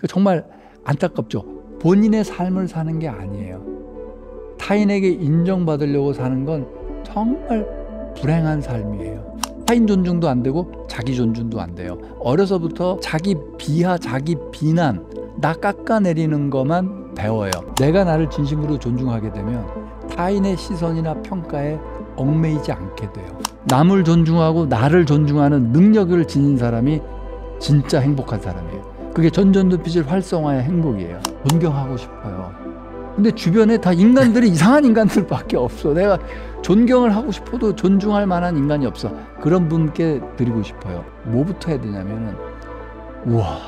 정말 안타깝죠. 본인의 삶을 사는 게 아니에요. 타인에게 인정받으려고 사는 건 정말 불행한 삶이에요. 타인 존중도 안 되고 자기 존중도 안 돼요. 어려서부터 자기 비하, 자기 비난, 나 깎아내리는 것만 배워요. 내가 나를 진심으로 존중하게 되면 타인의 시선이나 평가에 얽매이지 않게 돼요. 남을 존중하고 나를 존중하는 능력을 지닌 사람이 진짜 행복한 사람이에요. 그게 전전두피질 활성화의 행복이에요. 존경하고 싶어요. 근데 주변에 다 인간들이 이상한 인간들밖에 없어. 내가 존경을 하고 싶어도 존중할 만한 인간이 없어. 그런 분께 드리고 싶어요. 뭐부터 해야 되냐면은 우와.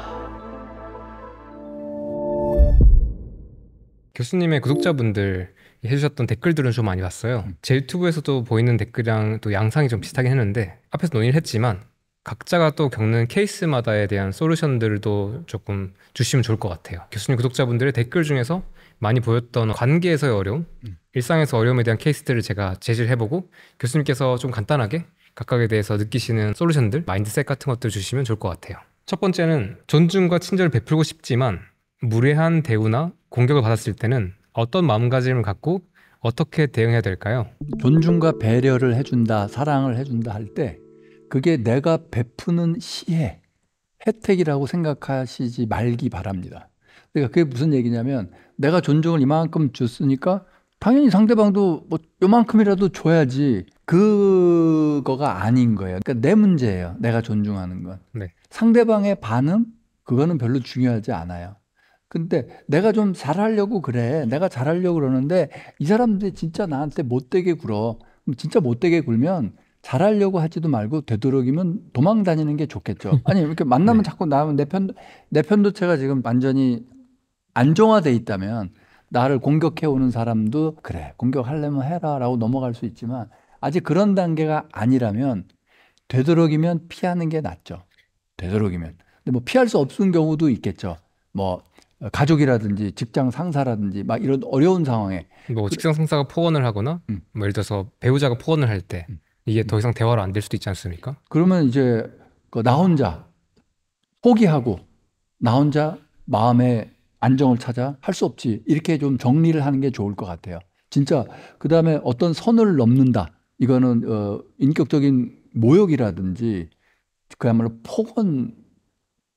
교수님의 구독자분들 해주셨던 댓글들은 좀 많이 봤어요. 제 유튜브에서도 보이는 댓글이랑 또 양상이 좀 비슷하긴 했는데 앞에서 논의를 했지만 각자가 또 겪는 케이스마다에 대한 솔루션들도 조금 주시면 좋을 것 같아요. 교수님 구독자분들의 댓글 중에서 많이 보였던 관계에서의 어려움, 일상에서 어려움에 대한 케이스들을 제가 제시를 해보고 교수님께서 좀 간단하게 각각에 대해서 느끼시는 솔루션들, 마인드셋 같은 것들을 주시면 좋을 것 같아요. 첫 번째는 존중과 친절을 베풀고 싶지만 무례한 대우나 공격을 받았을 때는 어떤 마음가짐을 갖고 어떻게 대응해야 될까요? 존중과 배려를 해준다, 사랑을 해준다 할 때 그게 내가 베푸는 시혜, 혜택이라고 생각하시지 말기 바랍니다. 그러니까 그게 무슨 얘기냐면 내가 존중을 이만큼 줬으니까 당연히 상대방도 뭐 요만큼이라도 줘야지, 그거가 아닌 거예요. 그러니까 내 문제예요. 내가 존중하는 건. 네. 상대방의 반응? 그거는 별로 중요하지 않아요. 근데 내가 좀 잘하려고 그래. 내가 잘하려고 그러는데 이 사람들이 진짜 나한테 못되게 굴어. 그럼 진짜 못되게 굴면 잘하려고 하지도 말고 되도록이면 도망 다니는 게 좋겠죠. 아니 이렇게 만나면 네. 자꾸 나오면 내 편도체가 지금 완전히 안정화돼 있다면 나를 공격해 오는 사람도 그래 공격하려면 해라 라고 넘어갈 수 있지만 아직 그런 단계가 아니라면 되도록이면 피하는 게 낫죠. 되도록이면. 근데 뭐 피할 수 없는 경우도 있겠죠. 뭐 가족이라든지 직장 상사라든지 막 이런 어려운 상황에 뭐 직장 상사가 포원을 하거나 뭐 예를 들어서 배우자가 포원을 할 때 이게 더 이상 대화로 안 될 수도 있지 않습니까? 그러면 이제 나 혼자 포기하고 나 혼자 마음의 안정을 찾아 할 수 없지 이렇게 좀 정리를 하는 게 좋을 것 같아요. 진짜 그 다음에 어떤 선을 넘는다. 이거는 인격적인 모욕이라든지 그야말로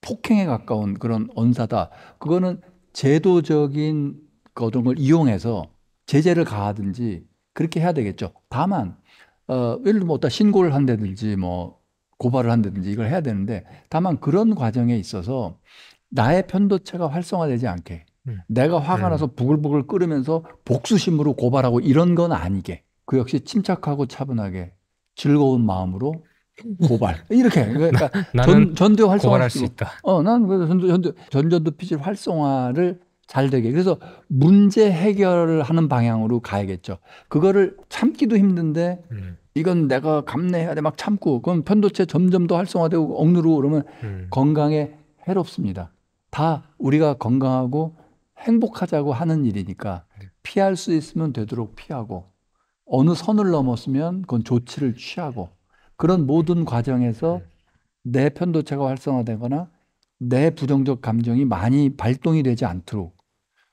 폭행에 가까운 그런 언사다. 그거는 제도적인 그런 걸 이용해서 제재를 가하든지 그렇게 해야 되겠죠. 다만 예를 들면 어디다 신고를 한다든지 뭐 고발을 한다든지 이걸 해야 되는데 다만 그런 과정에 있어서 나의 편도체가 활성화되지 않게 내가 화가 나서 부글부글 끓으면서 복수심으로 고발하고 이런 건 아니게 그 역시 침착하고 차분하게 즐거운 마음으로 고발 이렇게 그러니까 나는 전도 고발할 수 활성화시키고 있다. 난 그래서 전전두피질 활성화를 잘 되게 그래서 문제 해결을 하는 방향으로 가야겠죠. 그거를 참기도 힘든데 이건 내가 감내해야 돼 막 참고 그럼 편도체 점점 더 활성화되고 억누르고 그러면 건강에 해롭습니다. 다 우리가 건강하고 행복하자고 하는 일이니까 피할 수 있으면 되도록 피하고 어느 선을 넘었으면 그건 조치를 취하고 그런 모든 과정에서 내 편도체가 활성화되거나 내 부정적 감정이 많이 발동이 되지 않도록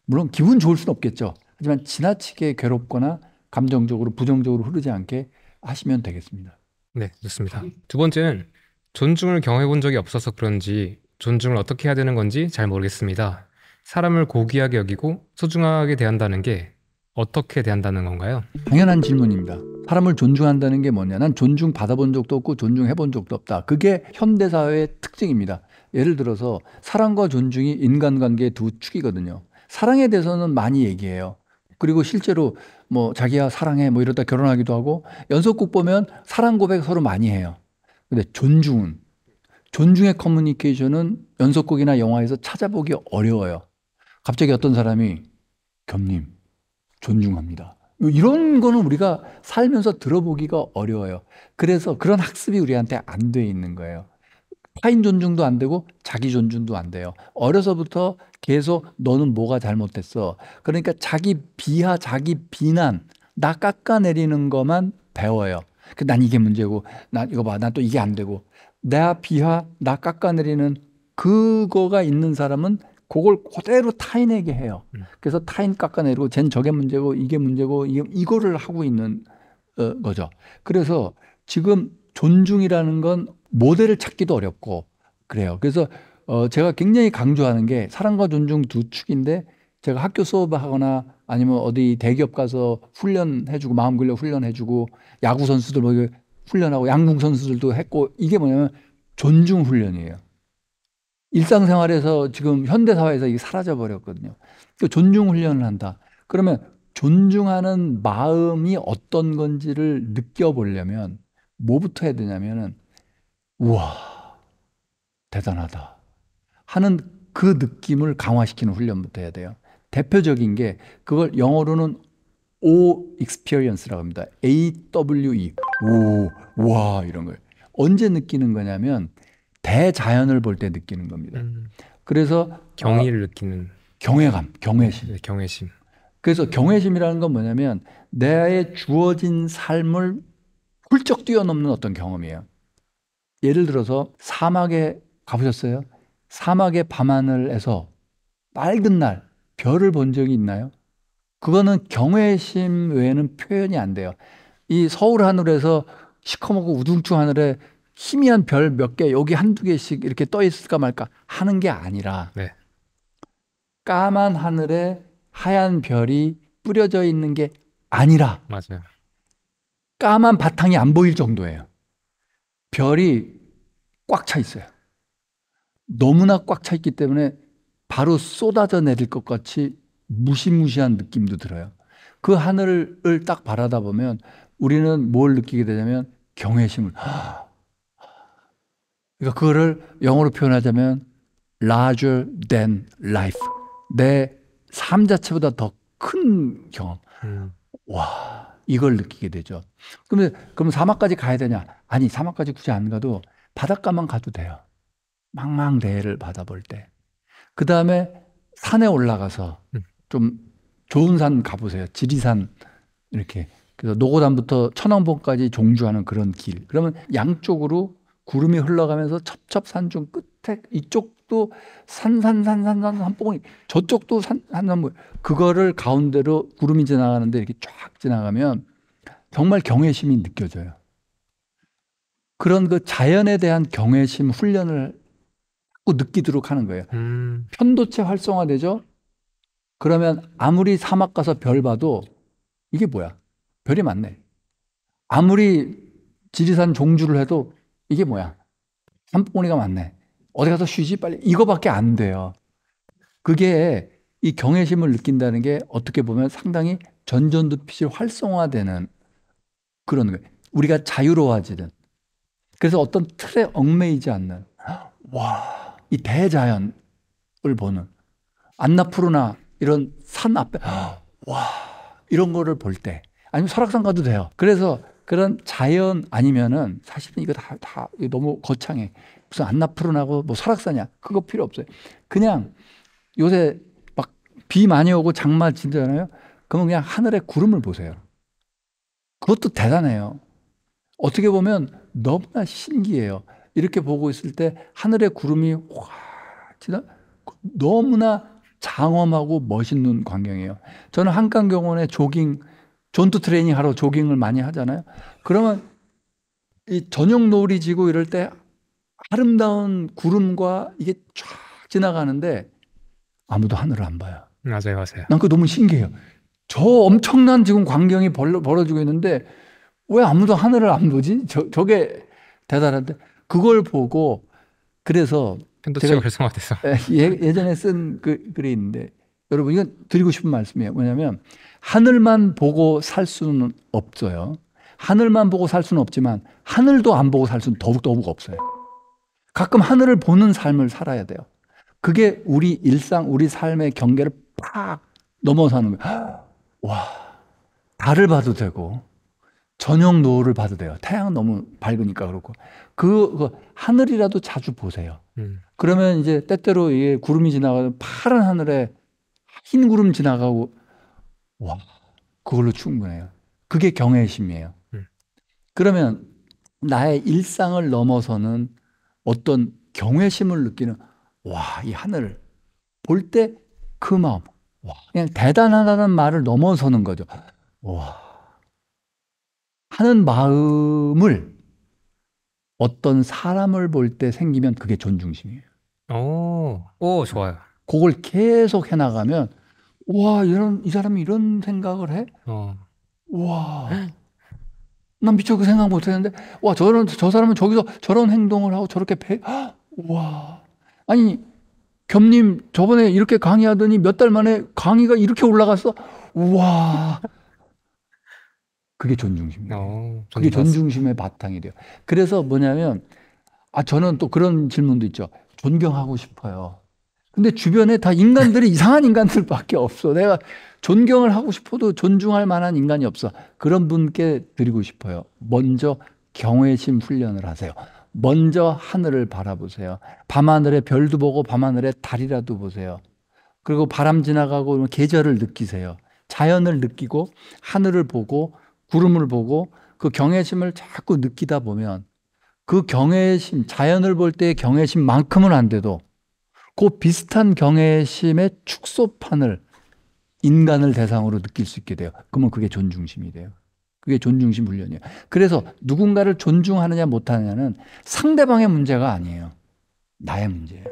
물론 기분 좋을 수는 없겠죠. 하지만 지나치게 괴롭거나 감정적으로 부정적으로 흐르지 않게 하시면 되겠습니다. 네, 좋습니다. 두 번째는 존중을 경험해 본 적이 없어서 그런지 존중을 어떻게 해야 되는 건지 잘 모르겠습니다. 사람을 고귀하게 여기고 소중하게 대한다는 게 어떻게 대한다는 건가요? 당연한 질문입니다. 사람을 존중한다는 게 뭐냐? 난 존중 받아본 적도 없고 존중해 본 적도 없다. 그게 현대사회의 특징입니다. 예를 들어서 사랑과 존중이 인간관계의 두 축이거든요. 사랑에 대해서는 많이 얘기해요. 그리고 실제로 뭐 자기야 사랑해 뭐 이러다 결혼하기도 하고 연속곡 보면 사랑 고백 서로 많이 해요. 근데 존중의 커뮤니케이션은 연속곡이나 영화에서 찾아보기 어려워요. 갑자기 어떤 사람이 겸님 존중합니다. 뭐 이런 거는 우리가 살면서 들어보기가 어려워요. 그래서 그런 학습이 우리한테 안 돼 있는 거예요. 타인 존중도 안 되고 자기 존중도 안 돼요. 어려서부터 계속 너는 뭐가 잘못됐어. 그러니까 자기 비하, 자기 비난, 나 깎아내리는 것만 배워요. 난 이게 문제고, 난 이거 봐, 난 또 이게 안 되고. 나 비하, 나 깎아내리는 그거가 있는 사람은 그걸 그대로 타인에게 해요. 그래서 타인 깎아내리고 쟨 저게 문제고 이게 문제고 이거를 하고 있는 거죠. 그래서 지금 존중이라는 건 모델을 찾기도 어렵고 그래요. 그래서 제가 굉장히 강조하는 게 사랑과 존중 두 축인데 제가 학교 수업하거나 아니면 어디 대기업 가서 훈련해주고 마음 근력 훈련해주고 야구 선수들 뭐 훈련하고 양궁 선수들도 했고 이게 뭐냐면 존중 훈련이에요. 일상생활에서 지금 현대사회에서 이게 사라져 버렸거든요. 존중 훈련을 한다. 그러면 존중하는 마음이 어떤 건지를 느껴보려면 뭐부터 해야 되냐면은 우와 대단하다 하는 그 느낌을 강화시키는 훈련부터 해야 돼요. 대표적인 게 그걸 영어로는 O experience라고 합니다. AWE 오, 와 이런 걸 언제 느끼는 거냐면 대자연을 볼 때 느끼는 겁니다. 그래서 경의를 느끼는 경외감, 경외심. 네, 경외심. 그래서 경외심이라는 건 뭐냐면 내의 주어진 삶을 훌쩍 뛰어넘는 어떤 경험이에요. 예를 들어서 사막에 가보셨어요? 사막의 밤하늘에서 맑은 날 별을 본 적이 있나요? 그거는 경외심 외에는 표현이 안 돼요. 이 서울 하늘에서 시커멓고 우중충 하늘에 희미한 별 몇 개 여기 한두 개씩 이렇게 떠 있을까 말까 하는 게 아니라 네. 까만 하늘에 하얀 별이 뿌려져 있는 게 아니라 맞아요. 까만 바탕이 안 보일 정도예요. 별이 꽉 차 있어요. 너무나 꽉 차 있기 때문에 바로 쏟아져 내릴 것 같이 무시무시한 느낌도 들어요. 그 하늘을 딱 바라다 보면 우리는 뭘 느끼게 되냐면 경외심을. 그러니까 그거를 영어로 표현하자면 larger than life. 내 삶 자체보다 더 큰 경험. 와, 이걸 느끼게 되죠. 그럼 사막까지 가야 되냐? 아니, 사막까지 굳이 안 가도 바닷가만 가도 돼요. 망망대해를 받아볼 때. 그 다음에 산에 올라가서 좀 좋은 산 가보세요. 지리산 이렇게. 그래서 노고단부터 천왕봉까지 종주하는 그런 길. 그러면 양쪽으로 구름이 흘러가면서 첩첩산중 끝에 이쪽도 산봉우리 저쪽도 산산물 그거를 가운데로 구름이 지나가는데 이렇게 쫙 지나가면 정말 경외심이 느껴져요. 그런 그 자연에 대한 경외심 훈련을 자꾸 느끼도록 하는 거예요. 편도체 활성화되죠? 그러면 아무리 사막 가서 별 봐도 이게 뭐야? 별이 많네. 아무리 지리산 종주를 해도 이게 뭐야? 산봉우리가 많네. 어디 가서 쉬지 빨리. 이거밖에 안 돼요. 그게 이 경외심을 느낀다는 게 어떻게 보면 상당히 전전두피질 활성화되는 그런 거예요. 우리가 자유로워지는. 그래서 어떤 틀에 얽매이지 않는 와, 이 대자연을 보는 안나푸르나 이런 산 앞에 와 이런 거를 볼 때 아니면 설악산 가도 돼요. 그래서 그런 자연 아니면은 사실은 이거 다 너무 거창해. 무슨 안나푸르나고 뭐 설악산이야. 그거 필요 없어요. 그냥 요새 막 비 많이 오고 장마 지잖아요. 그러면 그냥 하늘에 구름을 보세요. 그것도 대단해요. 어떻게 보면 너무나 신기해요. 이렇게 보고 있을 때 하늘에 구름이 확 지나 너무나 장엄하고 멋있는 광경이에요. 저는 한강공원에 존투 트레이닝 하러 조깅을 많이 하잖아요. 그러면 이 저녁 노을이 지고 이럴 때 아름다운 구름과 이게 쫙 지나가는데 아무도 하늘을 안 봐요. 맞아요. 난 그거 너무 신기해요. 저 엄청난 지금 광경이 벌어지고 있는데 왜 아무도 하늘을 안 보지? 저게 대단한데 그걸 보고 그래서 편도체가 활성화돼서 예전에 쓴 글이 있는데 여러분 이건 드리고 싶은 말씀이에요. 뭐냐면 하늘만 보고 살 수는 없어요. 하늘만 보고 살 수는 없지만 하늘도 안 보고 살 수는 더욱 없어요. 가끔 하늘을 보는 삶을 살아야 돼요. 그게 우리 일상, 우리 삶의 경계를 팍 넘어서는 거예요. 와, 달을 봐도 되고 저녁 노을을 봐도 돼요. 태양은 너무 밝으니까 그렇고 그 하늘이라도 자주 보세요. 그러면 이제 때때로 이게 구름이 지나가면 파란 하늘에 흰 구름 지나가고 와, 그걸로 충분해요. 그게 경외심이에요. 그러면 나의 일상을 넘어서는 어떤 경외심을 느끼는 와, 이 하늘 볼 때 그 마음, 와, 그냥 대단하다는 말을 넘어서는 거죠. 와, 하는 마음을 어떤 사람을 볼 때 생기면 그게 존중심이에요. 오, 좋아요. 그걸 계속 해나가면 와, 이 사람이 이런 생각을 해? 어, 와, 난 미처 그 생각 못 했는데, 와, 저 사람은 저기서 저런 행동을 하고 저렇게 와. 아니, 겸님 저번에 이렇게 강의하더니 몇 달 만에 강의가 이렇게 올라갔어? 우와. 그게 존중심이에요. 그게 존중받았습니다. 존중심의 바탕이 돼요. 그래서 뭐냐면, 저는 또 그런 질문도 있죠. 존경하고 싶어요. 근데 주변에 다 인간들이 이상한 인간들밖에 없어. 내가 존경을 하고 싶어도 존중할 만한 인간이 없어. 그런 분께 드리고 싶어요. 먼저 경외심 훈련을 하세요. 먼저 하늘을 바라보세요. 밤하늘에 별도 보고 밤하늘에 달이라도 보세요. 그리고 바람 지나가고 계절을 느끼세요. 자연을 느끼고 하늘을 보고 구름을 보고 그 경외심을 자꾸 느끼다 보면 그 경외심, 자연을 볼 때의 경외심만큼은 안 돼도 그 비슷한 경외심의 축소판을 인간을 대상으로 느낄 수 있게 돼요. 그러면 그게 존중심이 돼요. 그게 존중심 훈련이에요. 그래서 누군가를 존중하느냐 못하느냐는 상대방의 문제가 아니에요. 나의 문제예요.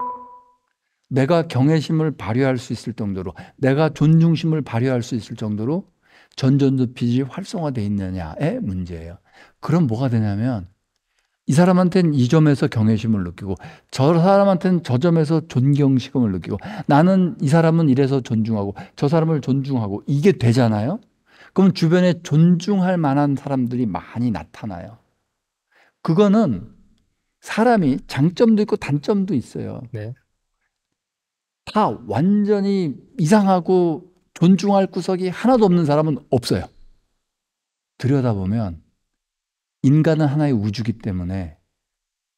내가 경외심을 발휘할 수 있을 정도로, 내가 존중심을 발휘할 수 있을 정도로 전전두피지 활성화되어 있느냐의 문제예요. 그럼 뭐가 되냐면 이 사람한테는 이 점에서 경외심을 느끼고 저 사람한테는 저 점에서 존경심을 느끼고 나는 이 사람은 이래서 존중하고 저 사람을 존중하고 이게 되잖아요. 그럼 주변에 존중할 만한 사람들이 많이 나타나요. 그거는 사람이 장점도 있고 단점도 있어요. 네. 다 완전히 이상하고 존중할 구석이 하나도 없는 사람은 없어요. 들여다보면 인간은 하나의 우주기 때문에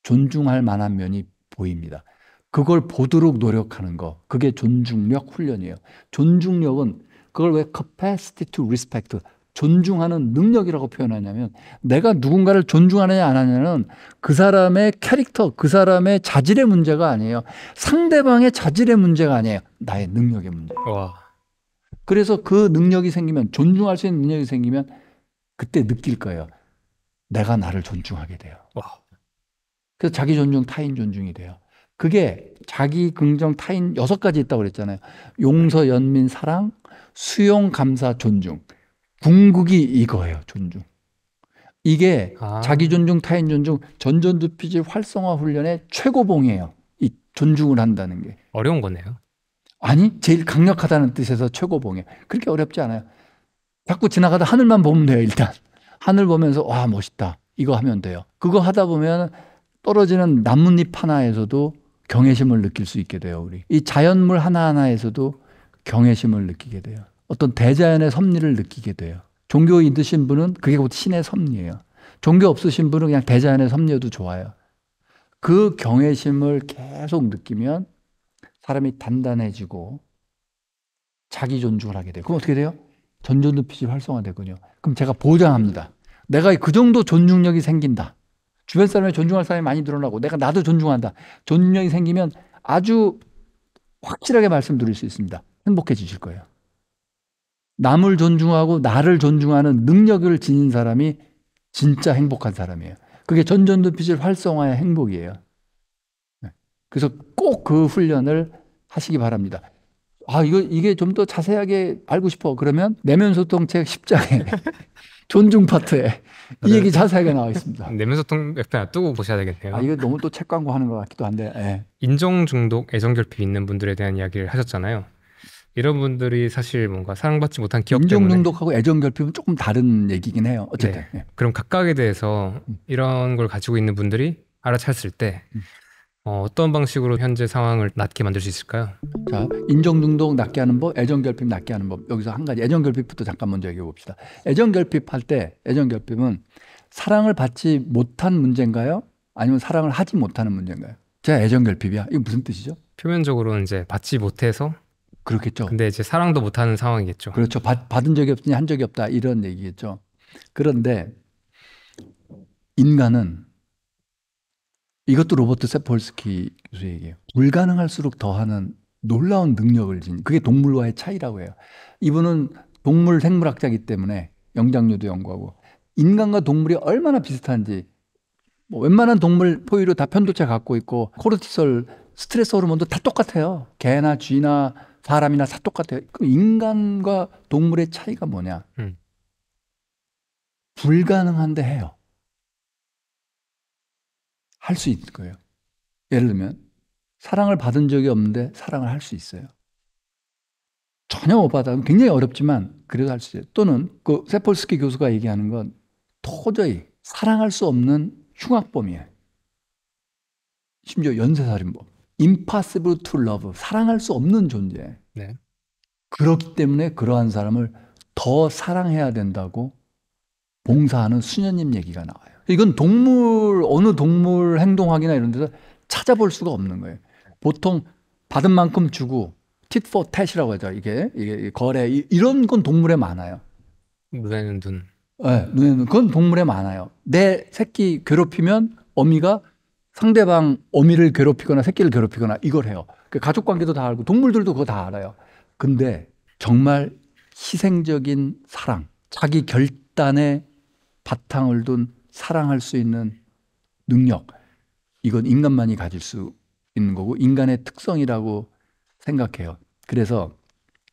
존중할 만한 면이 보입니다. 그걸 보도록 노력하는 거, 그게 존중력 훈련이에요. 존중력은 그걸 왜 capacity to respect, 존중하는 능력이라고 표현하냐면 내가 누군가를 존중하느냐 안 하냐는 그 사람의 캐릭터, 그 사람의 자질의 문제가 아니에요. 상대방의 자질의 문제가 아니에요. 나의 능력의 문제예요. 와. 그래서 그 능력이 생기면, 존중할 수 있는 능력이 생기면 그때 느낄 거예요. 내가 나를 존중하게 돼요. 와. 그래서 자기 존중, 타인 존중이 돼요. 그게 자기 긍정, 타인 6가지 있다고 그랬잖아요. 용서, 연민, 사랑, 수용, 감사, 존중. 궁극이 이거예요. 존중. 이게 자기 존중, 타인 존중, 전전두피질 활성화 훈련의 최고봉이에요. 이 존중을 한다는 게. 어려운 거네요. 아니, 제일 강력하다는 뜻에서 최고봉이에요. 그렇게 어렵지 않아요. 자꾸 지나가다 하늘만 보면 돼요. 일단 하늘 보면서 와 멋있다 이거 하면 돼요. 그거 하다 보면 떨어지는 나뭇잎 하나에서도 경외심을 느낄 수 있게 돼요. 우리 이 자연물 하나하나에서도 경외심을 느끼게 돼요. 어떤 대자연의 섭리를 느끼게 돼요. 종교 있으신 분은 그게 곧 신의 섭리예요. 종교 없으신 분은 그냥 대자연의 섭리여도 좋아요. 그 경외심을 계속 느끼면 사람이 단단해지고 자기 존중을 하게 돼요. 그럼 어떻게 돼요? 전전두피질 활성화되군요. 그럼 제가 보장합니다. 내가 그 정도 존중력이 생긴다. 주변 사람이 존중할 사람이 많이 늘어나고 내가 나도 존중한다. 존중력이 생기면 아주 확실하게 말씀드릴 수 있습니다. 행복해지실 거예요. 남을 존중하고 나를 존중하는 능력을 지닌 사람이 진짜 행복한 사람이에요. 그게 전전두피질 활성화의 행복이에요. 그래서 꼭 그 훈련을 하시기 바랍니다. 이게 좀 더 자세하게 알고 싶어. 그러면 내면소통 책 10장에 존중 파트에 이 얘기 자세하게 나와 있습니다. 내면소통 옆에 놔두고 보셔야 되겠네요. 이거 너무 또 책 광고하는 것 같기도 한데. 예. 인정 중독, 애정 결핍 있는 분들에 대한 이야기를 하셨잖아요. 이런 분들이 사실 뭔가 사랑받지 못한 기억 인정 때문에 중독하고 애정 결핍은 조금 다른 얘기긴 해요. 어쨌든. 네. 그럼 각각에 대해서 이런 걸 가지고 있는 분들이 알아챘을 때 어떤 방식으로 현재 상황을 낫게 만들 수 있을까요? 자, 인정 중독 낫게 하는 법, 애정 결핍 낫게 하는 법. 여기서 한 가지 애정 결핍부터 잠깐 먼저 얘기해 봅시다. 애정 결핍 할 때 애정 결핍은 사랑을 받지 못한 문제인가요? 아니면 사랑을 하지 못하는 문제인가요? 제가 애정 결핍이야. 이거 무슨 뜻이죠? 표면적으로는 이제 받지 못해서 그렇겠죠. 근데 이제 사랑도 못하는 상황이겠죠. 그렇죠. 받은 적이 없으니 한 적이 없다 이런 얘기겠죠. 그런데 인간은 이것도 로버트 세폴스키 교수의 얘기예요. 불가능할수록 더하는 놀라운 능력을 지닌 그게 동물과의 차이라고 해요. 이분은 동물 생물학자이기 때문에 영장류도 연구하고 인간과 동물이 얼마나 비슷한지 뭐 웬만한 동물 포유류 다 편도체 갖고 있고 코르티솔 스트레스 호르몬도 다 똑같아요. 개나 쥐나 사람이나 다 똑같아요. 그럼 인간과 동물의 차이가 뭐냐? 불가능한데 해요. 할 수 있을 거예요. 예를 들면 사랑을 받은 적이 없는데 사랑을 할 수 있어요. 전혀 못 받아면 굉장히 어렵지만 그래도 할 수 있어요. 또는 그 세폴스키 교수가 얘기하는 건 도저히 사랑할 수 없는 흉악범이에요. 심지어 연쇄살인범. impossible to love. 사랑할 수 없는 존재. 네. 그렇기 때문에 그러한 사람을 더 사랑해야 된다고 봉사하는 수녀님 얘기가 나와요. 이건 어느 동물 행동학이나 이런 데서 찾아볼 수가 없는 거예요. 보통 받은 만큼 주고 tit for tat이라고 하죠. 이게 거래 이런 건 동물에 많아요. 눈에는 눈. 네, 눈에는 그건 동물에 많아요. 내 새끼 괴롭히면 어미가 상대방 어미를 괴롭히거나 새끼를 괴롭히거나 이걸 해요. 가족 관계도 다 알고 동물들도 그거 다 알아요. 근데 정말 희생적인 사랑, 자기 결단에 바탕을 둔 사랑할 수 있는 능력, 이건 인간만이 가질 수 있는 거고 인간의 특성이라고 생각해요. 그래서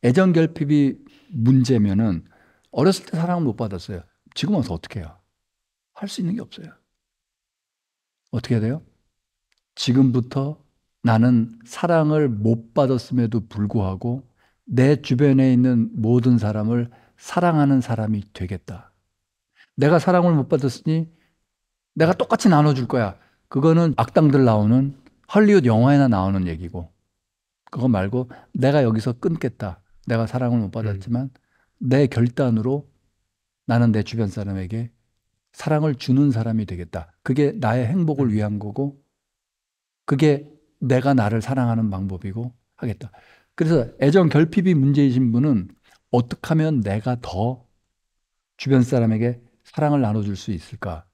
애정 결핍이 문제면은 어렸을 때 사랑을 못 받았어요. 지금 와서 어떻게 해요? 할 수 있는 게 없어요. 어떻게 해야 돼요? 지금부터 나는 사랑을 못 받았음에도 불구하고 내 주변에 있는 모든 사람을 사랑하는 사람이 되겠다. 내가 사랑을 못 받았으니 내가 똑같이 나눠줄 거야. 그거는 악당들 나오는 할리우드 영화에나 나오는 얘기고 그거 말고 내가 여기서 끊겠다. 내가 사랑을 못 받았지만 내 결단으로 나는 내 주변 사람에게 사랑을 주는 사람이 되겠다. 그게 나의 행복을 위한 거고 그게 내가 나를 사랑하는 방법이고 하겠다. 그래서 애정 결핍이 문제이신 분은 어떻게 하면 내가 더 주변 사람에게 사랑을 나눠줄 수 있을까?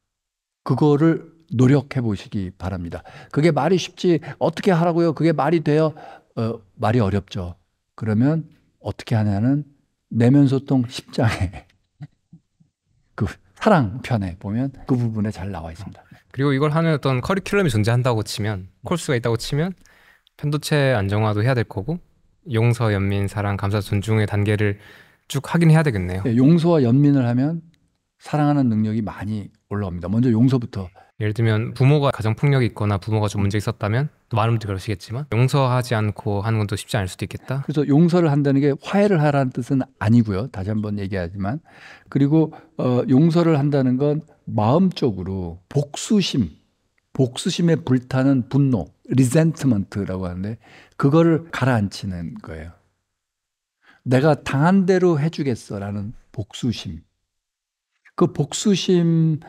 그거를 노력해 보시기 바랍니다. 그게 말이 쉽지 어떻게 하라고요? 그게 말이 돼요? 말이 어렵죠. 그러면 어떻게 하냐는 내면 소통 10장에 그 사랑 편에 보면 그 부분에 잘 나와 있습니다. 그리고 이걸 하는 어떤 커리큘럼이 존재한다고 치면 코र्스가 있다고 치면 편도체 안정화도 해야 될 거고 용서, 연민, 사랑, 감사, 존중의 단계를 쭉 하긴 해야 되겠네요. 네, 용서와 연민을 하면 사랑하는 능력이 많이 올라옵니다. 먼저 용서부터. 예를 들면 부모가 가정폭력이 있거나 부모가 좀 문제 있었다면 또 많은 분들이 그러시겠지만 용서하지 않고 하는 건 또 쉽지 않을 수도 있겠다. 그래서 용서를 한다는 게 화해를 하라는 뜻은 아니고요. 다시 한번 얘기하지만 그리고 용서를 한다는 건 마음적으로 복수심에 불타는 분노, resentment라고 하는데 그거를 가라앉히는 거예요. 내가 당한 대로 해주겠어라는 복수심. 그 복수심을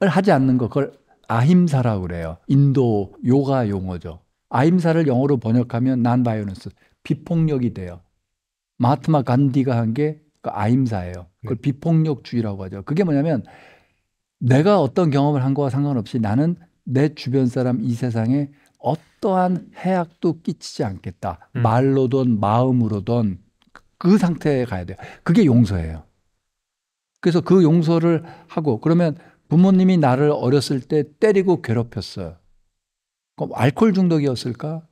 하지 않는 거 그걸 아힘사라고 그래요. 인도 요가 용어죠. 아힘사를 영어로 번역하면 non-violence, 비폭력이 돼요. 마하트마 간디가 한 게 그 아힘사예요. 그걸 비폭력주의라고 하죠. 그게 뭐냐면 내가 어떤 경험을 한 거와 상관없이 나는 내 주변 사람 이 세상에 어떠한 해악도 끼치지 않겠다. 말로든 마음으로든 그 상태에 가야 돼요. 그게 용서예요. 그래서 그 용서를 하고 그러면 부모님이 나를 어렸을 때 때리고 괴롭혔어요. 그럼 알코올 중독이었을까?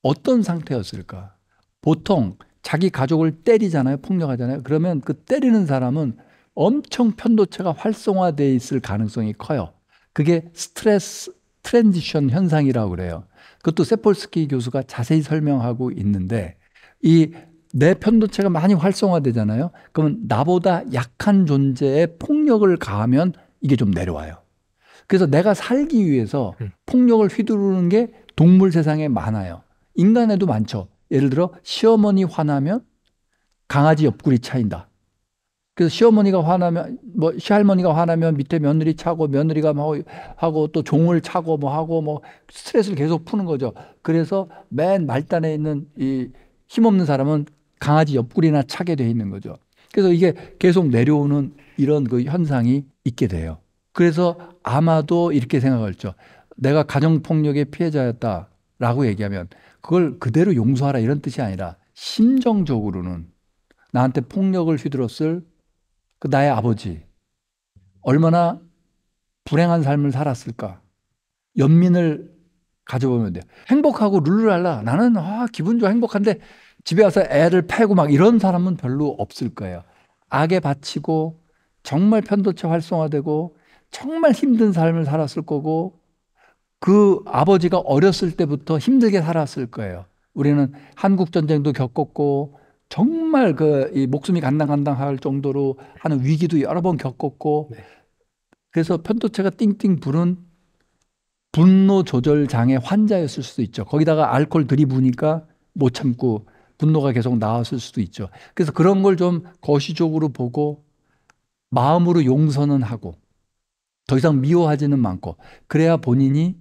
어떤 상태였을까? 보통 자기 가족을 때리잖아요. 폭력하잖아요. 그러면 그 때리는 사람은 엄청 편도체가 활성화되어 있을 가능성이 커요. 그게 스트레스 트랜지션 현상이라고 그래요. 그것도 세폴스키 교수가 자세히 설명하고 있는데 내 편도체가 많이 활성화되잖아요. 그러면 나보다 약한 존재에 폭력을 가하면 이게 좀 내려와요. 그래서 내가 살기 위해서 폭력을 휘두르는 게 동물 세상에 많아요. 인간에도 많죠. 예를 들어 시어머니 화나면 강아지 옆구리 차인다. 그래서 시어머니가 화나면 시할머니가 화나면 밑에 며느리 차고 며느리가 하고 또 종을 차고 하고 스트레스를 계속 푸는 거죠. 그래서 맨 말단에 있는 이 힘없는 사람은 강아지 옆구리나 차게 돼 있는 거죠. 그래서 이게 계속 내려오는 이런 그 현상이 있게 돼요. 그래서 아마도 이렇게 생각할죠. 내가 가정폭력의 피해자였다. 라고 얘기하면 그걸 그대로 용서하라 이런 뜻이 아니라 심정적으로는 나한테 폭력을 휘둘렀을 그 나의 아버지 얼마나 불행한 삶을 살았을까. 연민을 가져보면 돼요. 행복하고 룰루랄라 나는 기분 좋아 행복한데 집에 와서 애를 패고 막 이런 사람은 별로 없을 거예요. 악에 바치고 정말 편도체 활성화되고 정말 힘든 삶을 살았을 거고 그 아버지가 어렸을 때부터 힘들게 살았을 거예요. 우리는 한국 전쟁도 겪었고 정말 이 목숨이 간당간당할 정도로 하는 위기도 여러 번 겪었고 네. 그래서 편도체가 띵띵 부른 분노 조절 장애 환자였을 수도 있죠. 거기다가 알코올 들이부으니까 못 참고 분노가 계속 나왔을 수도 있죠. 그래서 그런 걸 좀 거시적으로 보고 마음으로 용서는 하고 더 이상 미워하지는 않고 그래야 본인이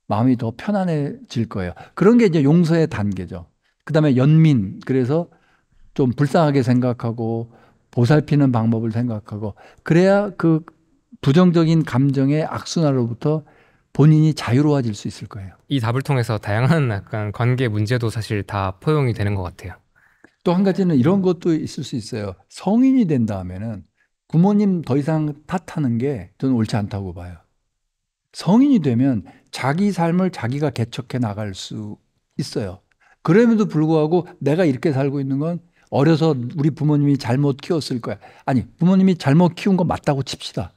마음이 더 편안해질 거예요. 그런 게 이제 용서의 단계죠. 그다음에 연민. 그래서 좀 불쌍하게 생각하고 보살피는 방법을 생각하고 그래야 그 부정적인 감정의 악순환으로부터 본인이 자유로워질 수 있을 거예요. 이 답을 통해서 다양한 약간 관계 문제도 사실 다 포용이 되는 것 같아요. 또 한 가지는 이런 것도 있을 수 있어요. 성인이 된 다음에는 부모님 더 이상 탓하는 게 저는 옳지 않다고 봐요. 성인이 되면 자기 삶을 자기가 개척해 나갈 수 있어요. 그럼에도 불구하고 내가 이렇게 살고 있는 건 어려서 우리 부모님이 잘못 키웠을 거야. 아니, 부모님이 잘못 키운 건 맞다고 칩시다.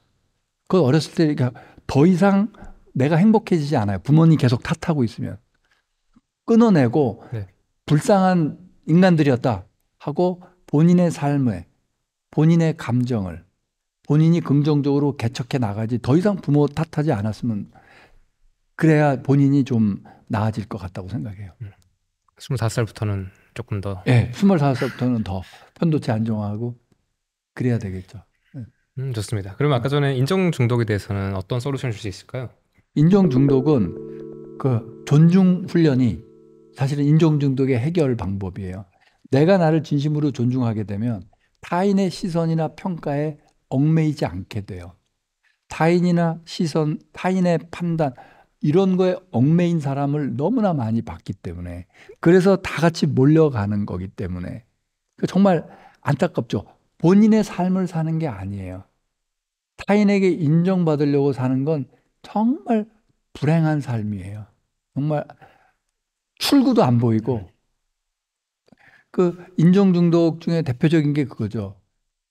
그 어렸을 때 그러니까 더 이상 내가 행복해지지 않아요. 부모님 계속 탓하고 있으면. 끊어내고 네. 불쌍한 인간들이었다 하고 본인의 삶에 본인의 감정을 본인이 긍정적으로 개척해 나가지 더 이상 부모 탓하지 않았으면 그래야 본인이 좀 나아질 것 같다고 생각해요. 25살부터는 조금 더. 예, 25살부터는 더 편도체 안정화하고 그래야 되겠죠. 좋습니다. 그러면 아까 전에 인정 중독에 대해서는 어떤 솔루션 줄 수 있을까요? 인정 중독은 그 존중 훈련이 사실은 인정 중독의 해결 방법이에요. 내가 나를 진심으로 존중하게 되면 타인의 시선이나 평가에 얽매이지 않게 돼요. 타인이나 시선, 타인의 판단 이런 거에 얽매인 사람을 너무나 많이 봤기 때문에 그래서 다 같이 몰려가는 거기 때문에 정말 안타깝죠. 본인의 삶을 사는 게 아니에요. 타인에게 인정받으려고 사는 건 정말 불행한 삶이에요. 정말 출구도 안 보이고 그 인정 중독 중에 대표적인 게 그거죠.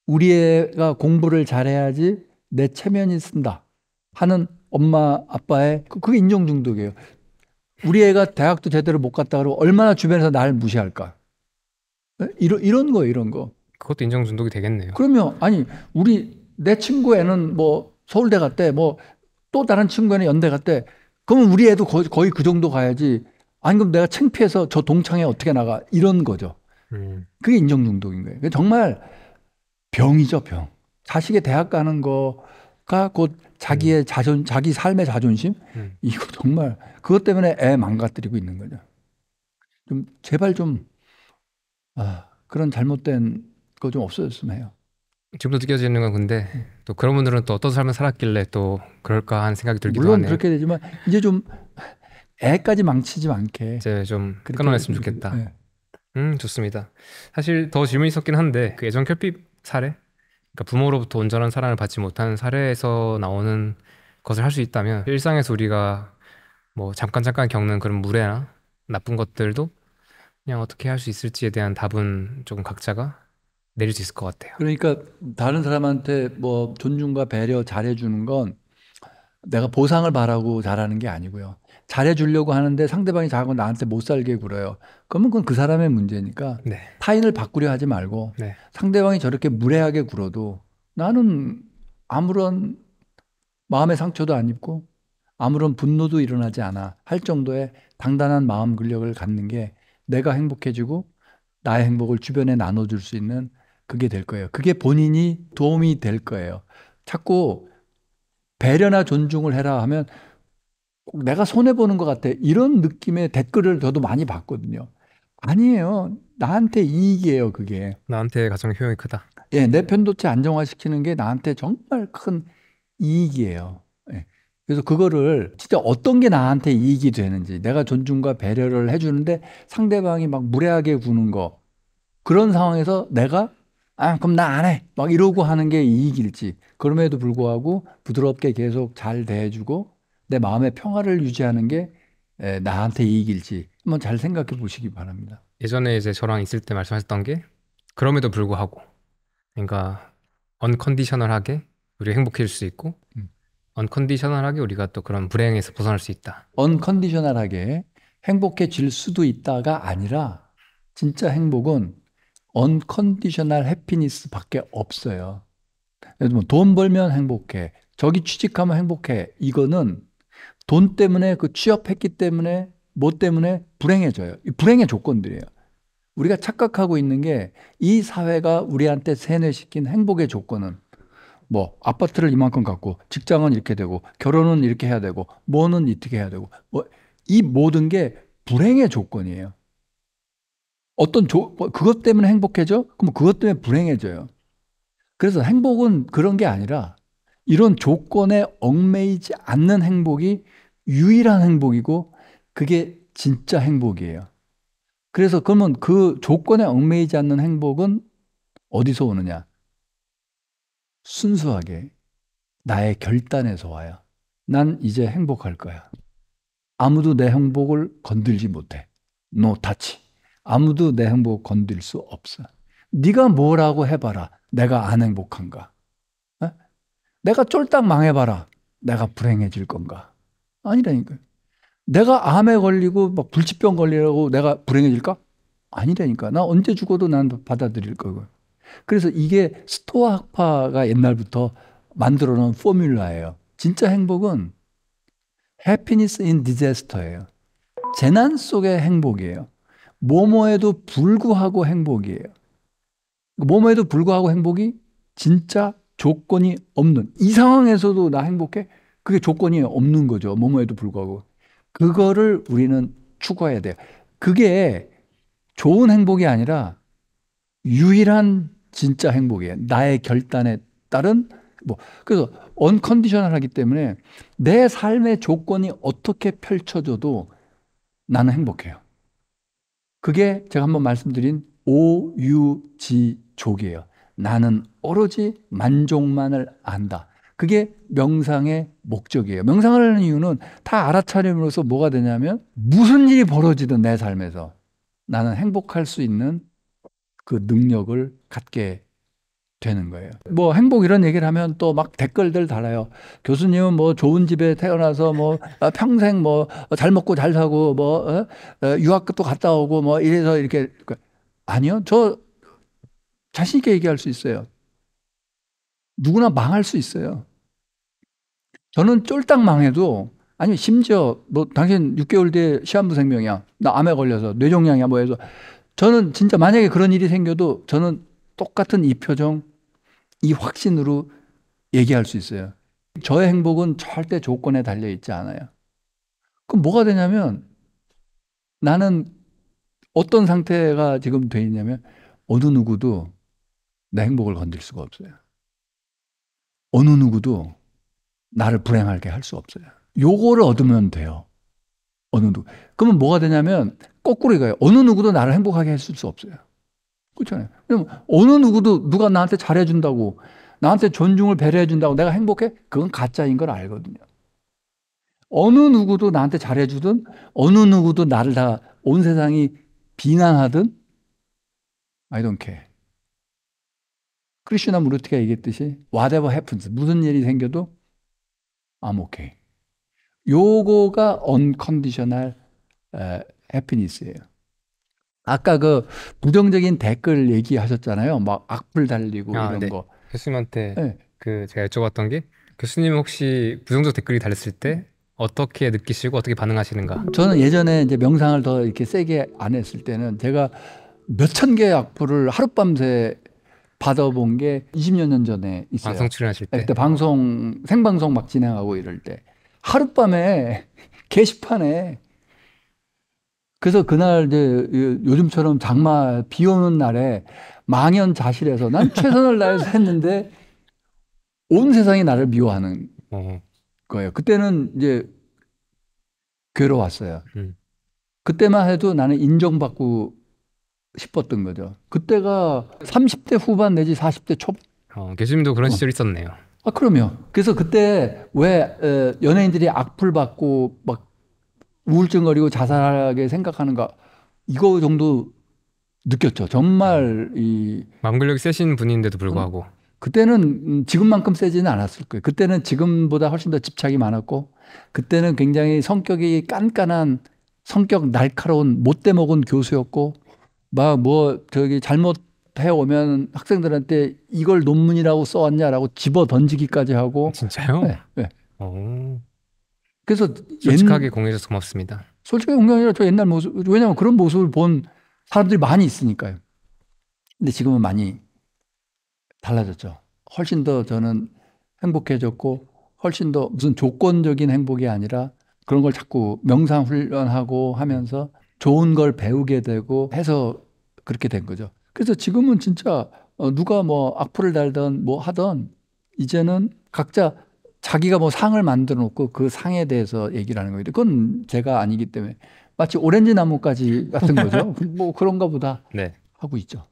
우리 애가 공부를 잘해야지 내 체면이 쓴다 하는 엄마 아빠의 그게 인정 중독이에요. 우리 애가 대학도 제대로 못 갔다 그러고 얼마나 주변에서 나를 무시할까. 이런 거예요. 이런 거. 그것도 인정 중독이 되겠네요. 그러면 아니 내 친구 애는 뭐 서울대 갔대 뭐 또 다른 친구 애는 연대 갔대. 그러면 우리 애도 거의 그 정도 가야지. 아니 그럼 내가 창피해서 저 동창회 어떻게 나가. 이런 거죠. 그게 인정 중독인 거예요. 정말 병이죠, 병. 자식의 대학 가는 거가 곧 자기의 자기 삶의 자존심? 이거 정말 그것 때문에 애 망가뜨리고 있는 거죠. 좀 제발 좀 그런 잘못된 거 좀 없어졌으면 해요. 지금도 느껴지는 건 근데 또 그런 분들은 또 어떤 삶을 살았길래 또 그럴까 하는 생각이 들기도 물론 하네요. 그렇게 되지만 이제 좀 애까지 망치지 않게 이제 좀 그렇게 끊어냈으면 좋겠다. 네. 좋습니다. 사실 더 질문이 있었긴 한데 그 애정 결핍 사례, 그러니까 부모로부터 온전한 사랑을 받지 못하는 사례에서 나오는 것을 할 수 있다면 일상에서 우리가 뭐 잠깐 겪는 그런 무례나 나쁜 것들도 그냥 어떻게 할 수 있을지에 대한 답은 조금 각자가 내릴 수 있을 것 같아요. 그러니까 다른 사람한테 뭐 존중과 배려 잘해주는 건 내가 보상을 바라고 잘하는 게 아니고요. 잘해주려고 하는데 상대방이 자꾸 나한테 못 살게 굴어요. 그러면 그건 그 사람의 문제니까 네. 타인을 바꾸려 하지 말고 네. 상대방이 저렇게 무례하게 굴어도 나는 아무런 마음의 상처도 안 입고 아무런 분노도 일어나지 않아 할 정도의 당단한 마음 근력을 갖는 게 내가 행복해지고 나의 행복을 주변에 나눠줄 수 있는 그게 될 거예요. 그게 본인이 도움이 될 거예요. 자꾸 배려나 존중을 해라 하면 꼭 내가 손해보는 것 같아. 이런 느낌의 댓글을 저도 많이 봤거든요. 아니에요. 나한테 이익이에요, 그게. 나한테 가장 효용이 크다. 예, 내 편도체 안정화시키는 게 나한테 정말 큰 이익이에요. 예. 그래서 그거를 진짜 어떤 게 나한테 이익이 되는지 내가 존중과 배려를 해주는데 상대방이 막 무례하게 구는 거 그런 상황에서 내가 그럼 나 안 해. 막 이러고 하는 게 이익일지. 그럼에도 불구하고 부드럽게 계속 잘 대해주고 내 마음의 평화를 유지하는 게 나한테 이익일지 한번 잘 생각해 보시기 바랍니다. 예전에 이제 저랑 있을 때 말씀하셨던 게 그럼에도 불구하고 그러니까 언컨디셔널하게 우리 행복해질 수 있고 음. 언컨디셔널하게 우리가 또 그런 불행에서 벗어날 수 있다. 언컨디셔널하게 행복해질 수도 있다가 아니라 진짜 행복은 언컨디셔널 해피니스밖에 없어요. 예를 들면 돈 벌면 행복해. 저기 취직하면 행복해. 이거는 돈 때문에 그 취업했기 때문에 뭐 때문에 불행해져요. 이 불행의 조건들이에요. 우리가 착각하고 있는 게 이 사회가 우리한테 세뇌시킨 행복의 조건은 뭐 아파트를 이만큼 갖고 직장은 이렇게 되고 결혼은 이렇게 해야 되고 뭐는 이렇게 해야 되고 뭐 이 모든 게 불행의 조건이에요. 그것 때문에 행복해져? 그럼 그것 때문에 불행해져요. 그래서 행복은 그런 게 아니라 이런 조건에 얽매이지 않는 행복이 유일한 행복이고 그게 진짜 행복이에요. 그래서 그러면 그 조건에 얽매이지 않는 행복은 어디서 오느냐? 순수하게 나의 결단에서 와요. 난 이제 행복할 거야. 아무도 내 행복을 건들지 못해. No touch. 아무도 내 행복 건들 수 없어. 네가 뭐라고 해봐라. 내가 안 행복한가? 에? 내가 쫄딱 망해봐라. 내가 불행해질 건가? 아니라니까요. 내가 암에 걸리고 막 불치병 걸리라고 내가 불행해질까? 아니라니까. 나 언제 죽어도 난 받아들일 거고. 그래서 이게 스토아 학파가 옛날부터 만들어 놓은 포뮬라예요. 진짜 행복은 happiness in disaster예요. 재난 속의 행복이에요. 뭐뭐에도 불구하고 행복이에요. 뭐뭐에도 불구하고 행복이 진짜 조건이 없는 이 상황에서도 나 행복해? 그게 조건이 없는 거죠. 뭐뭐에도 불구하고. 그거를 우리는 추구해야 돼요. 그게 좋은 행복이 아니라 유일한 진짜 행복이에요. 나의 결단에 따른 그래서 언컨디셔널하기 때문에 내 삶의 조건이 어떻게 펼쳐져도 나는 행복해요. 그게 제가 한번 말씀드린 오유지족이에요. 나는 오로지 만족만을 안다. 그게 명상의 목적이에요. 명상을 하는 이유는 다 알아차림으로써 뭐가 되냐면 무슨 일이 벌어지든 내 삶에서 나는 행복할 수 있는 그 능력을 갖게 되는 거예요. 뭐 행복 이런 얘기를 하면 또 막 댓글들 달아요. 교수님은 뭐 좋은 집에 태어나서 뭐 평생 뭐 잘 먹고 잘 사고 뭐 유학도 갔다 오고 뭐 이래서 이렇게 아니요. 저 자신 있게 얘기할 수 있어요. 누구나 망할 수 있어요. 저는 쫄딱 망해도 아니 심지어 뭐 당신 6개월 뒤에 시한부 생명이야. 나 암에 걸려서 뇌종양이야 뭐 해서 저는 진짜 만약에 그런 일이 생겨도 저는 똑같은 이 표정, 이 확신으로 얘기할 수 있어요. 저의 행복은 절대 조건에 달려 있지 않아요. 그럼 뭐가 되냐면 나는 어떤 상태가 지금 돼 있냐면 어느 누구도 내 행복을 건들 수가 없어요. 어느 누구도 나를 불행하게 할 수 없어요. 요거를 얻으면 돼요. 어느 누구. 그러면 뭐가 되냐면 거꾸로 이거예요. 어느 누구도 나를 행복하게 해줄 수 없어요. 그렇잖아요. 어느 누구도 누가 나한테 잘해준다고 나한테 존중을 배려해준다고 내가 행복해? 그건 가짜인 걸 알거든요. 어느 누구도 나한테 잘해주든 어느 누구도 나를 다 온 세상이 비난하든 I don't care. 크리슈나 무르티가 얘기했듯이 whatever happens 무슨 일이 생겨도 I'm okay. 요거가 unconditional happiness예요. 아까 그 부정적인 댓글 얘기하셨잖아요. 막 악플 달리고 이런 네. 거. 교수님한테 네. 제가 여쭤봤던 게 교수님 혹시 부정적 댓글이 달렸을 때 어떻게 느끼시고 어떻게 반응하시는가? 저는 예전에 이제 명상을 더 이렇게 세게 안 했을 때는 제가 몇천 개의 악플을 하룻밤새 받아본 게 20여 년 전에 있어요. 방송 출연하실 때? 그때 생방송 막 진행하고 이럴 때. 하룻밤에 게시판에 그래서 그날 이제 요즘처럼 장마 비 오는 날에 망연자실해서 난 최선을 다해서 했는데 온 세상이 나를 미워하는. 거예요. 그때는 이제 괴로웠어요. 음. 그때만 해도 나는 인정받고 싶었던 거죠. 그때가 30대 후반 내지 40대 초. 교수님도 그런 시절 있었네요. 아, 그럼요. 그래서 그때 왜 연예인들이 악플 받고 막 우울증거리고 자살하게 생각하는가 이거 정도 느꼈죠. 정말 이 마음근력이 세신 분인데도 불구하고. 그때는 지금만큼 세지는 않았을 거예요. 그때는 지금보다 훨씬 더 집착이 많았고 그때는 굉장히 성격이 깐깐한 성격 날카로운 못돼 먹은 교수였고 막 뭐 저기 잘못해 오면 학생들한테 이걸 논문이라고 써왔냐라고 집어 던지기까지 하고 진짜요? 네, 네. 오. 그래서 솔직하게 공유해줘서 고맙습니다. 솔직히 공경이라 저 옛날 모습 왜냐하면 그런 모습을 본 사람들이 많이 있으니까요. 근데 지금은 많이 달라졌죠. 훨씬 더 저는 행복해졌고 훨씬 더 무슨 조건적인 행복이 아니라 그런 걸 자꾸 명상 훈련하고 하면서 좋은 걸 배우게 되고 해서 그렇게 된 거죠. 그래서 지금은 진짜 누가 뭐 악플을 달던 뭐 하던 이제는 각자 자기가 뭐 상을 만들어 놓고 그 상에 대해서 얘기를 하는 거예요. 그건 제가 아니기 때문에 마치 오렌지 나무까지 같은 거죠. 뭐 그런가 보다 네. 하고 있죠.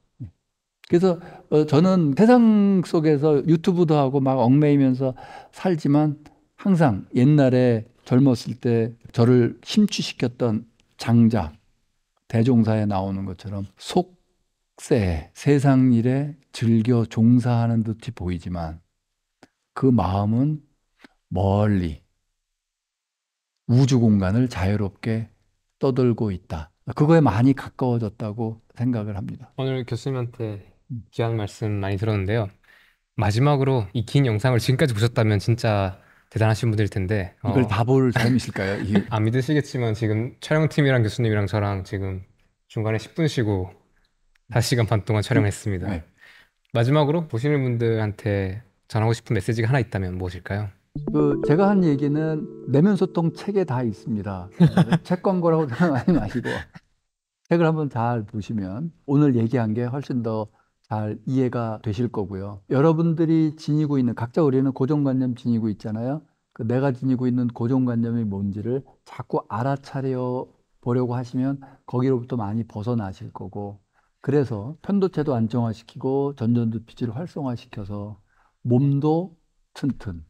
그래서 저는 세상 속에서 유튜브도 하고 막 얽매이면서 살지만 항상 옛날에 젊었을 때 저를 심취시켰던 장작, 대종사에 나오는 것처럼 속세, 세상 일에 즐겨 종사하는 듯이 보이지만 그 마음은 멀리 우주 공간을 자유롭게 떠돌고 있다. 그거에 많이 가까워졌다고 생각을 합니다. 오늘 교수님한테 귀한 말씀 많이 들었는데요. 마지막으로 이 긴 영상을 지금까지 보셨다면 진짜 대단하신 분들일 텐데 이걸 다 볼 사람이 있을까요? 안 믿으시겠지만 지금 촬영팀이랑 교수님이랑 저랑 지금 중간에 10분 쉬고 4시간 반 동안 촬영했습니다. 네. 마지막으로 보시는 분들한테 전하고 싶은 메시지가 하나 있다면 무엇일까요? 제가 한 얘기는 내면 소통 책에 다 있습니다. 책 광고라고 생각하지 마시고 책을 한번 잘 보시면 오늘 얘기한 게 훨씬 더 잘 이해가 되실 거고요. 여러분들이 지니고 있는 각자 우리는 고정관념 지니고 있잖아요. 그 내가 지니고 있는 고정관념이 뭔지를 자꾸 알아차려 보려고 하시면 거기로부터 많이 벗어나실 거고 그래서 편도체도 안정화시키고 전전두피질을 활성화시켜서 몸도 튼튼,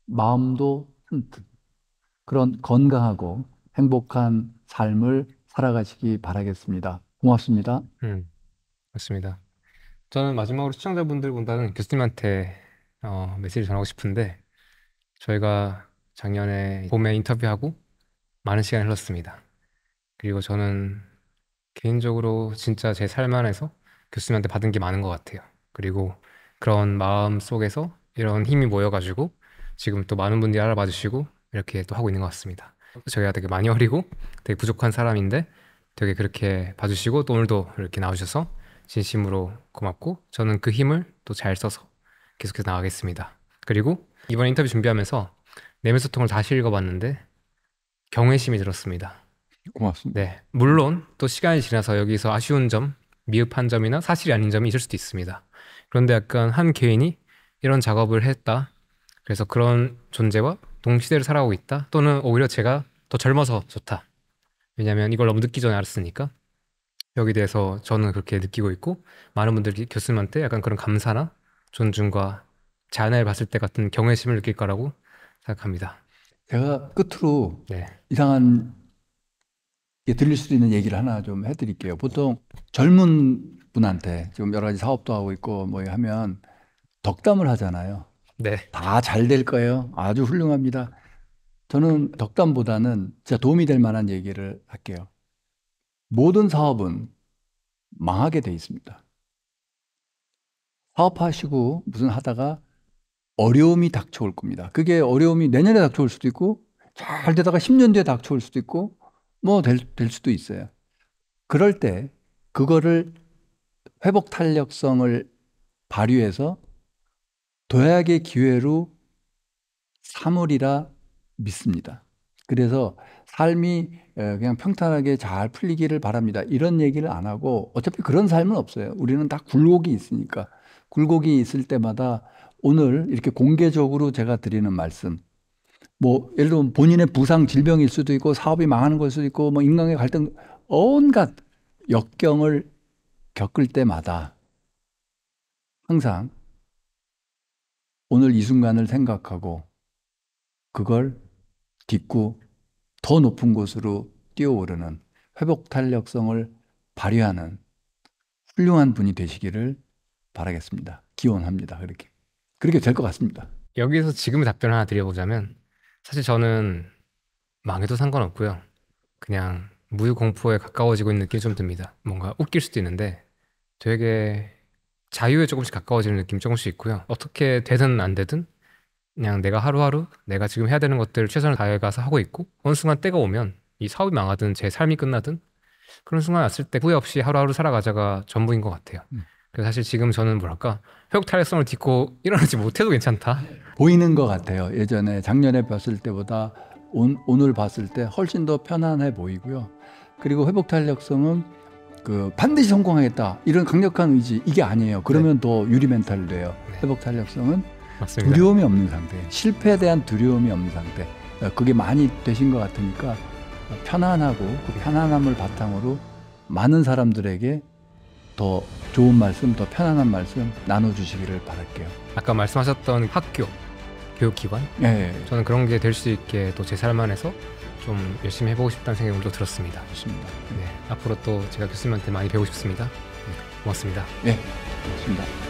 마음도 튼튼 그런 건강하고 행복한 삶을 살아가시기 바라겠습니다. 고맙습니다. 맞습니다. 저는 마지막으로 시청자분들보다는 교수님한테 메시지 전하고 싶은데 저희가 작년에 봄에 인터뷰하고 많은 시간이 흘렀습니다. 그리고 저는 개인적으로 진짜 제 삶 안에서 교수님한테 받은 게 많은 것 같아요. 그리고 그런 마음 속에서 이런 힘이 모여가지고 지금 또 많은 분들이 알아봐 주시고 이렇게 또 하고 있는 것 같습니다. 저희가 되게 많이 어리고 되게 부족한 사람인데 되게 그렇게 봐주시고 또 오늘도 이렇게 나오셔서 진심으로 고맙고 저는 그 힘을 또 잘 써서 계속해서 나가겠습니다. 그리고 이번 인터뷰 준비하면서 내면 소통을 다시 읽어봤는데 경외심이 들었습니다. 고맙습니다. 네, 물론 또 시간이 지나서 여기서 아쉬운 점, 미흡한 점이나 사실이 아닌 점이 있을 수도 있습니다. 그런데 약간 한 개인이 이런 작업을 했다. 그래서 그런 존재와 동시대를 살아가고 있다. 또는 오히려 제가 더 젊어서 좋다. 왜냐하면 이걸 너무 늦기 전에 알았으니까. 여기 대해서 저는 그렇게 느끼고 있고 많은 분들이 교수님한테 약간 그런 감사나 존중과 자연을 봤을 때 같은 경외심을 느낄 거라고 생각합니다. 제가 끝으로 네. 이상한 게 들릴 수도 있는 얘기를 하나 좀 해드릴게요. 보통 젊은 분한테 지금 여러 가지 사업도 하고 있고 뭐 하면 덕담을 하잖아요. 네. 다 잘 될 거예요. 아주 훌륭합니다. 저는 덕담보다는 진짜 도움이 될 만한 얘기를 할게요. 모든 사업은 망하게 돼 있습니다. 사업하시고 무슨 하다가 어려움이 닥쳐올 겁니다. 그게 어려움이 내년에 닥쳐올 수도 있고 잘 되다가 10년 뒤에 닥쳐올 수도 있고 뭐 될 수도 있어요. 그럴 때 그거를 회복 탄력성을 발휘해서 도약의 기회로 삼으리라 믿습니다. 그래서 삶이 그냥 평탄하게 잘 풀리기를 바랍니다. 이런 얘기를 안 하고 어차피 그런 삶은 없어요. 우리는 다 굴곡이 있으니까. 굴곡이 있을 때마다 오늘 이렇게 공개적으로 제가 드리는 말씀 뭐 예를 들면 본인의 부상 질병일 수도 있고 사업이 망하는 걸 수도 있고 뭐 인간의 갈등 온갖 역경을 겪을 때마다 항상 오늘 이 순간을 생각하고 그걸 딛고 더 높은 곳으로 뛰어오르는 회복 탄력성을 발휘하는 훌륭한 분이 되시기를 바라겠습니다. 기원합니다. 그렇게 될 것 같습니다. 여기서 지금 답변 하나 드려보자면 사실 저는 망해도 상관없고요. 그냥 무유공포에 가까워지고 있는 느낌이 좀 듭니다. 뭔가 웃길 수도 있는데 되게 자유에 조금씩 가까워지는 느낌이 조금씩 있고요. 어떻게 되든 안 되든 그냥 내가 하루하루 내가 지금 해야 되는 것들 최선을 다해가서 하고 있고 어느 순간 때가 오면 이 사업이 망하든 제 삶이 끝나든 그런 순간 왔을 때 후회 없이 하루하루 살아가자가 전부인 것 같아요. 그래서 사실 지금 저는 뭐랄까 회복 탄력성을 딛고 일어나지 못해도 괜찮다. 보이는 것 같아요. 예전에 작년에 봤을 때보다 오늘 봤을 때 훨씬 더 편안해 보이고요. 그리고 회복 탄력성은 그 반드시 성공하겠다 이런 강력한 의지 이게 아니에요. 그러면 더 유리 멘탈 돼요. 회복 탄력성은 맞습니다. 두려움이 없는 상태, 실패에 대한 두려움이 없는 상태. 그게 많이 되신 것 같으니까 편안하고 그 편안함을 바탕으로 많은 사람들에게 더 좋은 말씀, 더 편안한 말씀 나눠주시기를 바랄게요. 아까 말씀하셨던 학교, 교육기관 네, 저는 그런 게 될 수 있게 또 제 삶 안에서 좀 열심히 해보고 싶다는 생각이 또 들었습니다. 좋습니다. 네, 앞으로 또 제가 교수님한테 많이 배우고 싶습니다. 고맙습니다. 네, 좋습니다.